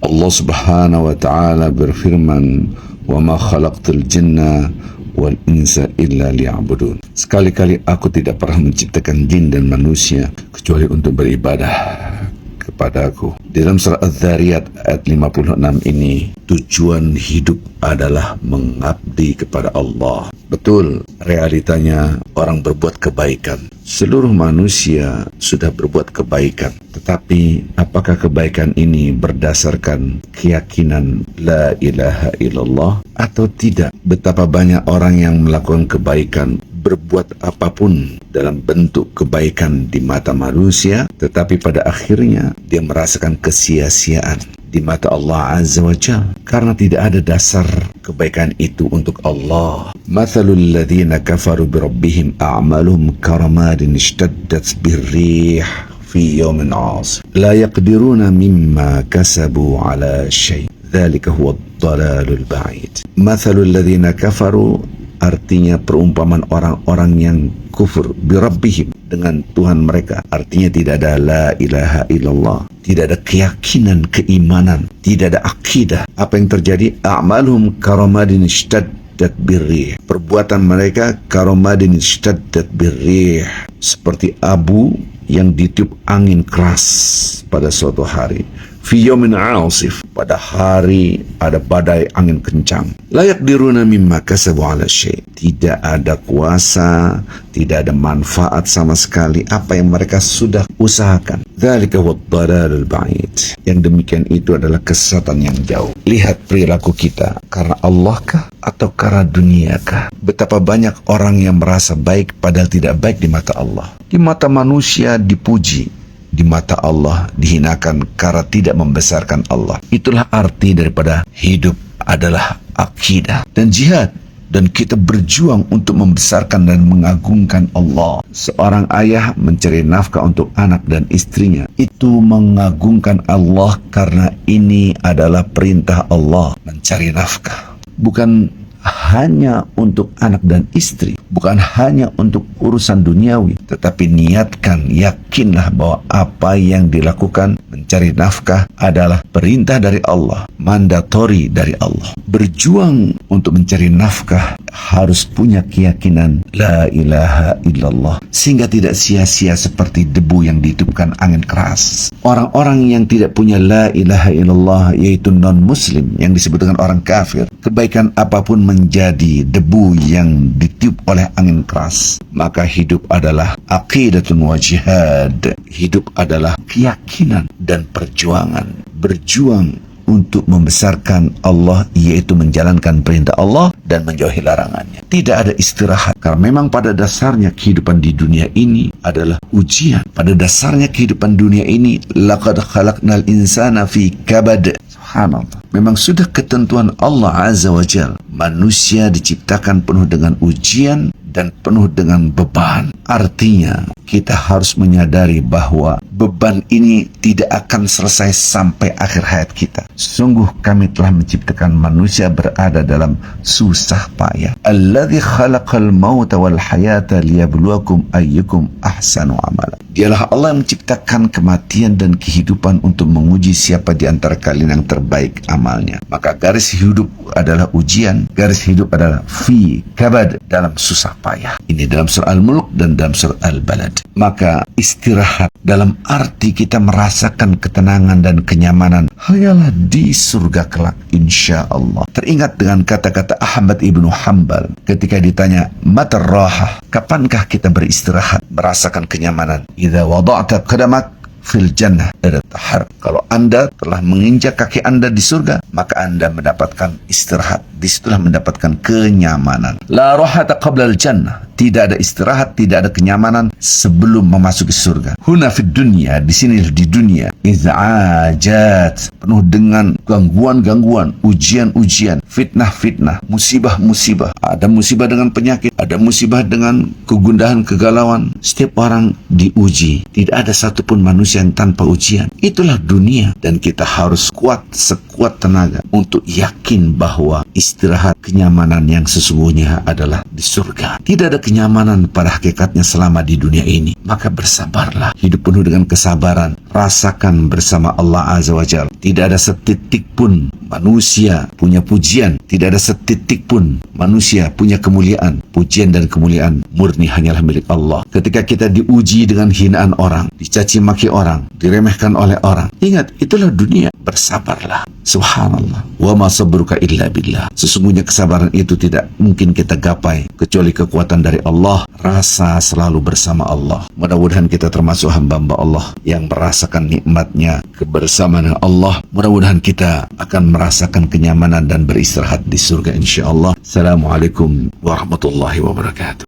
Allah Subhanahu wa taala berfirman, "Wa ma khalaqtul jinna wal insa illa liya'budun." Sekali-kali aku tidak pernah menciptakan jin dan manusia kecuali untuk beribadah kepada aku. Di dalam surah Az-Zariyat ayat 56 ini, tujuan hidup adalah mengabdi kepada Allah. Betul, realitanya orang berbuat kebaikan. Seluruh manusia sudah berbuat kebaikan. Tetapi apakah kebaikan ini berdasarkan keyakinan la ilaha illallah atau tidak? Betapa banyak orang yang melakukan kebaikan, berbuat apapun dalam bentuk kebaikan di mata manusia, tetapi pada akhirnya dia merasakan kesia-siaan di mata Allah Azza wa Jalla karena tidak ada dasar kebaikan itu untuk Allah. Mathalul ladzina kafaru bi rabbihim a'maluhum karamadin ishtaddat birrih fi yawmin 'asif la yaqdiruna mimma kasabu 'ala syai'. Dzalika huwa ad-dhalalul ba'id. Mathalul ladzina kafaru artinya perumpamaan orang-orang yang kufur birabbihim, dengan Tuhan mereka. Artinya tidak ada la ilaha illallah, tidak ada keyakinan, keimanan, tidak ada akidah. Apa yang terjadi? A'maluhum karamadin ishtaddat birrih. Perbuatan mereka karamadin ishtaddat birrih, seperti abu yang ditiup angin keras pada suatu hari. Fi yawmin 'asif, pada hari ada badai angin kencang. La yaqdiruna mimma kasabu 'ala syai'. Tidak ada kuasa, tidak ada manfaat sama sekali apa yang mereka sudah usahakan. Dzalika huwa ad-dhalalul ba'id. Yang demikian itu adalah kesesatan yang jauh. Lihat perilaku kita, karena Allah kah atau karena dunia kah? Betapa banyak orang yang merasa baik padahal tidak baik di mata Allah. Di mata manusia dipuji, di mata Allah dihinakan karena tidak membesarkan Allah. Itulah arti daripada hidup adalah akidah dan jihad, dan kita berjuang untuk membesarkan dan mengagungkan Allah. Seorang ayah mencari nafkah untuk anak dan istrinya, itu mengagungkan Allah karena ini adalah perintah Allah. Mencari nafkah bukan hanya untuk anak dan istri, bukan hanya untuk urusan duniawi, tetapi niatkan, yakinlah bahwa apa yang dilakukan mencari nafkah adalah perintah dari Allah, mandatori dari Allah. Berjuang untuk mencari nafkah harus punya keyakinan la ilaha illallah, sehingga tidak sia-sia seperti debu yang ditiupkan angin keras. Orang-orang yang tidak punya la ilaha illallah, yaitu non-muslim, yang disebut dengan orang kafir, kebaikan apapun menjadi debu yang ditiup oleh angin keras. Maka hidup adalah aqidatun wa jihad. Hidup adalah keyakinan dan perjuangan. Berjuang untuk membesarkan Allah, yaitu menjalankan perintah Allah dan menjauhi larangannya. Tidak ada istirahat, karena memang pada dasarnya kehidupan di dunia ini adalah ujian. Pada dasarnya kehidupan dunia ini, laqad khalaqnal insana fi kabad. Subhanallah. Memang sudah ketentuan Allah Azza wa Jalla, manusia diciptakan penuh dengan ujian dan penuh dengan beban. Artinya kita harus menyadari bahwa beban ini tidak akan selesai sampai akhir hayat kita. Sungguh kami telah menciptakan manusia berada dalam susah payah. Alladzi khalaqal mauta wal hayata liyabluwakum ayyukum ahsanu amala. Dialah Allah yang menciptakan kematian dan kehidupan untuk menguji siapa di antara kalian yang terbaik amalnya. Maka garis hidup adalah ujian, garis hidup adalah fi kabad, dalam susah payah. Ini dalam surah Al-Mulk dan dalam surah Al-Balad. Maka istirahat dalam arti kita merasakan ketenangan dan kenyamanan hanyalah di surga kelak, insya Allah. Teringat dengan kata-kata Ahmad ibnu Hanbal ketika ditanya matar rahah, kapankah kita beristirahat, merasakan kenyamanan? Idza wada'ta qadamak fil jannah tahar. Kalau Anda telah menginjak kaki Anda di surga, maka Anda mendapatkan istirahat. Disitulah mendapatkan kenyamanan. La rahata qabla al-jannah. Tidak ada istirahat, tidak ada kenyamanan sebelum memasuki surga. Huna fid dunya, di sini di dunia, iz'ajat, penuh dengan gangguan-gangguan, ujian-ujian, fitnah-fitnah, musibah-musibah. Ada musibah dengan penyakit, ada musibah dengan kegundahan, kegalauan. Setiap orang diuji. Tidak ada satupun manusia yang tanpa ujian. Itulah dunia, dan kita harus kuat sekuat tenaga tenaga untuk yakin bahwa istirahat kenyamanan yang sesungguhnya adalah di surga. Tidak ada kenyamanan pada hakikatnya selama di dunia ini. Maka bersabarlah, hidup penuh dengan kesabaran, rasakan bersama Allah Azza wa Jalla. Tidak ada setitik pun manusia punya pujian, tidak ada setitik pun manusia punya kemuliaan. Pujian dan kemuliaan murni hanyalah milik Allah. Ketika kita diuji dengan hinaan orang, dicaci maki orang, diremehkan oleh orang, ingat, itulah dunia. Bersabarlah. Subhanallah. Wa ma sabruka illa billah. Sesungguhnya kesabaran itu tidak mungkin kita gapai kecuali kekuatan dari Allah. Rasa selalu bersama Allah. Mudah-mudahan kita termasuk hamba-hamba Allah yang merasakan nikmatnya kebersamaan dengan Allah. Mudah-mudahan kita akan merasakan kenyamanan dan beristirahat di surga insyaallah. Assalamualaikum warahmatullahi wabarakatuh.